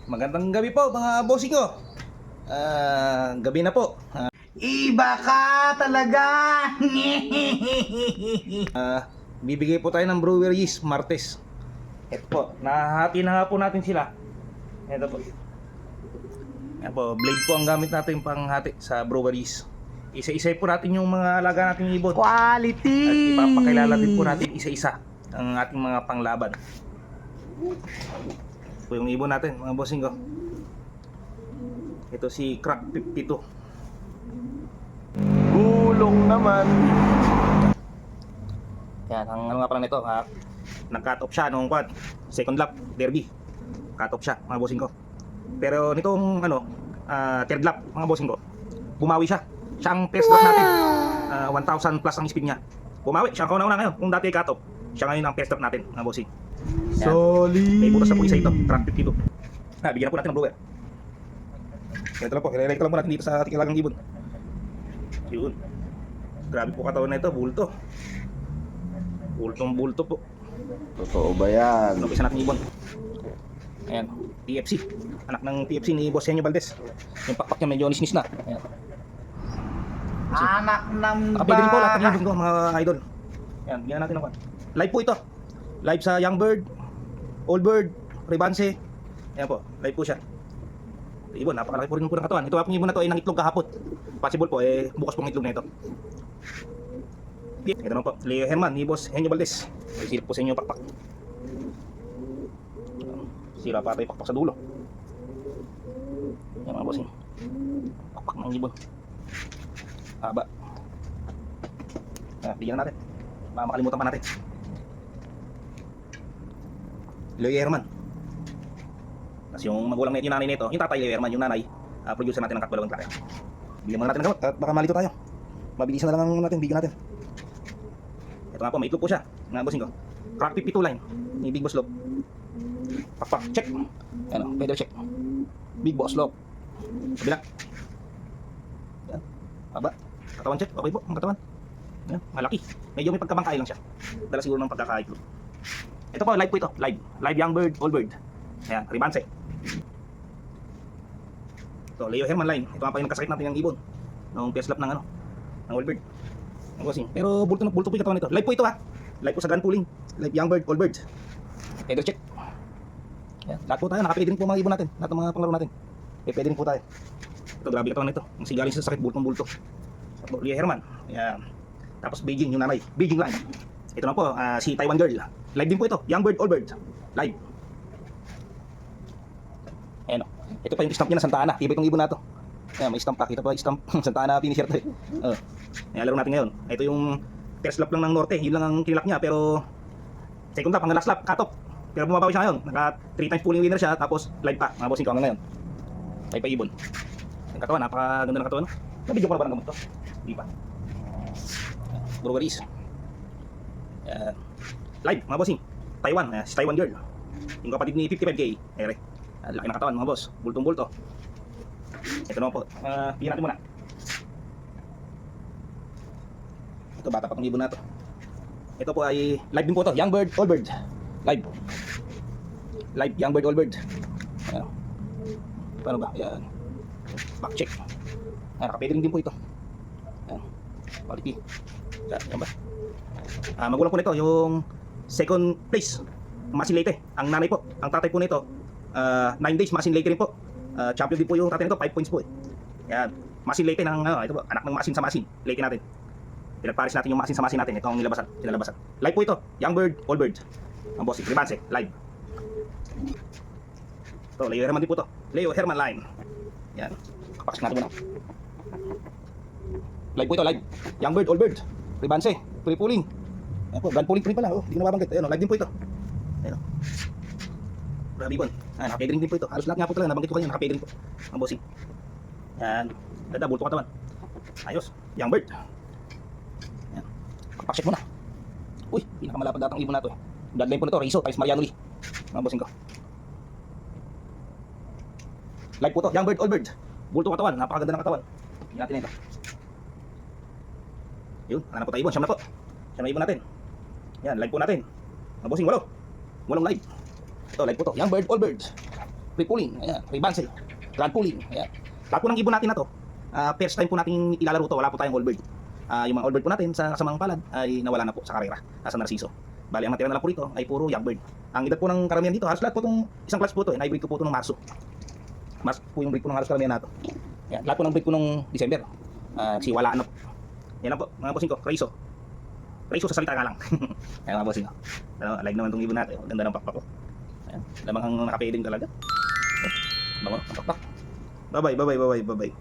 Magandang gabi po mga bossing ko. Gabi na po. Iba ka talaga! Bibigay po tayo ng breweries Martes. Ito po, nahahati na nga po natin sila. Ito po. Yan po, blade po ang gamit natin panghati sa breweries. Isa-isa po natin yung mga alaga nating ibon. Quality! At ipapakilala din po natin isa-isa ang ating mga panglaban. Ito yung ibon natin mga bossing ko. Ito si Crack 52. Gulong naman. Yan, ang ano nga pala nito, nag-cut off siya nung quad, second lap, derby. Cut off siya, mga bossing ko. Pero nitong third lap, mga bossing ko, bumawi siya. Siya ang first lap natin. 1,000 plus ang speed niya. Bumawi, siya ang kauna-una ngayon. Kung dati ay cut off, siya ngayon ang first lap natin, mga bossing. Yan. Solid! May butas na po isa ito, Crack 52. Bigyan na po natin ng blower. Ito lang po, kilala lang po natin dito sa ating alagang ibon. Yun. Grabe po katawan na ito, bulto. Bultong bulto po. Totoo ba yan? Ano isa natin ibon? Ayan, TFC. Anak ng TFC ni Boss Henyo Valdez. Yung pakpak niya medyo nisnis na. Ayan. Anak ng Nakapili rin po lahat ng ibon ko mga idol. Ayan, bigyan natin ako. Live po ito. Live sa Young Bird, Old Bird, Rebanse. Ayan po, live po siya. Ibon, napakalaki po rin po ng katawan. Ito ang ibon na to ay nangitlog kahapon. Possible po, bukas pong itlog na ito. Ito naman po, Leo Herman ni Boss Henyo Valdez. Silip po sa inyo pakpak. Sira pa tayo pakpak sa dulo. Yan mga bossing. Pakpak ng ibon. Haba. Bigyan na natin. Baka makalimutan pa natin. Leo Herman. Tapos yung magulang na yung nanay nito, yung tatay Leo Herman, yung nanay, producer natin ng Katbalawang Klaya. Bigyan muna natin ng gamot at baka malito tayo. Mabilisan na lang natin, bigyan natin. Ito nga po, may itlog po siya. Nga bossing ko. Crack 52 line ni Big Boss Lop. Pakpak, check. Ano, pedal check. Big Boss Lop. Kabila. Yan. Haba. Katawan check. Okay po, ang katawan. Yan, malaki. Medyo may pagkabangkay lang siya. Dala siguro ng pagkakaitlog. Ito po, live po ito. Live. Live Young Bird, Old Bird. Ayan, Rebanse. So, Leo Herman line. Ito nga pa yung nagkasakit natin yung ibon. Noong first lap ng ng Old Bird. Pero bulto po yung katawan nito. Live po ito Live po sa gun pooling. Live Young Bird, Old Bird. Pedal check. Yan. Lahat po tayo, nakapili din po mga ibon natin. Lahat ng mga panglaro natin. Pwede rin po tayo. Ito, grabe katawan nito. Ang sigaling sa sakit, bultong-bulto. So, Leo Herman. Yan. Tapos Beijing, yung nanay. Beijing line. Ito na po, si Taiwan Girl. Live din po ito. Young Bird, Old Bird. Live. Ayan o. Ito pa yung stamp niya na Santa Ana. Iba itong ibon na ito. Ayan, may stamp pa. Kita pa stamp. Santa Ana finisher ito Ayan, laro natin ngayon. Ito yung first lap lang ng Norte. Yun lang ang kinilak niya. Pero second lap, hanggang last lap, cut off. Pero bumabawi siya ngayon. Naka 3 times pulling winner siya. Tapos live pa. Mga bossing ko hanggang ngayon. Live pa ibon. Yung katawan, napakaganda ng katawan. Nabidyo ko na ba ng gamot to? Hindi pa. Breweries. Live, mga bossing. Taiwan. Si Taiwan Girl. Yung kapatid ni 55K. Ere. Laki ng katawan mga boss. Bultong-bulto. Ito naman po. Bigyan natin muna. Ito, bata pa itong ibon na ito. Ito po ay live din po ito. Young Bird, Old Bird. Live. Live, Young Bird, Old Bird. Ayan. Paano ba? Ayan. Back check. Ayan, nakapedring din po ito. Ayan. Quality. Ayan ba? Magulang po nito yung second place. Masin Leyte. Ang nanay po. Ang tatay po nito 9 days, Masin Leyte rin po. Champion din po yung tatay nito, 5 points po Yan. Masin Leyte ng ito po, anak ng Masin sa Masin. Leyte natin. Pinagparis natin yung Masin sa Masin natin. Ito ang sinalabasan. Live po ito. Young Bird, Old Bird. Ang boss, Rebanse, live. Ito, Leo Herman din po ito. Leo Herman line. Yan. Kapaksin natin muna. Live po ito, live. Young Bird, Old Bird. Rebanse, free pulling. Ayan po, gun pulling free pala. Hindi ko nababanggit. Ayan, live din po ito. Ayan. Grabe po. Nakapedring din po ito. Halos lahat nga po talaga. Nabanggit ko kanina, nakapedring po. Ang bossing. Yan. Ganda, bulto katawan. Ayos. Young Bird. Yan. Pakpak check muna. Uy, pinakamalapad datang ibon na ito Bloodline po na ito. Rizzo, times Mariano Lee. Ang bossing ko. Live po ito. Young Bird, Old Bird. Bulto katawan. Napakaganda ng katawan. Hindi natin ito. Yun. Hanap po tayo ibon. Siyam na po. Siyam na ibon natin. Yan. Live po natin. Ang bossing, walong live. Ito, live po to. Young Bird, Old Bird. free pulling, ayan, free bansel, grand pulling, ayan. Lahat po ng ibon natin na to, first time po nating ilalaro to, wala po tayong all bird. Yung mga all bird po natin sa kasamang palad ay nawala na po sa karera, nasa Narciso. Bali, ang matira na lang po rito ay puro young bird. Ang edad po ng karamihan dito, halos lahat po itong isang class po ito, na-breed ko po ito ng Marso. Mas po yung breed po ng halos karamihan na to. Ayan, lahat po ng breed po nung December. Kasi wala na po. Yan lang po, mga bossing ko, Raiso. Raiso sa salita nga lang. Ayan mga bossing ko. Live naman itong ibon natin, ganda ng pakpak ko. Ayan, lamang ang nakapeding talaga. Bango, ang pakpak. Bye bye.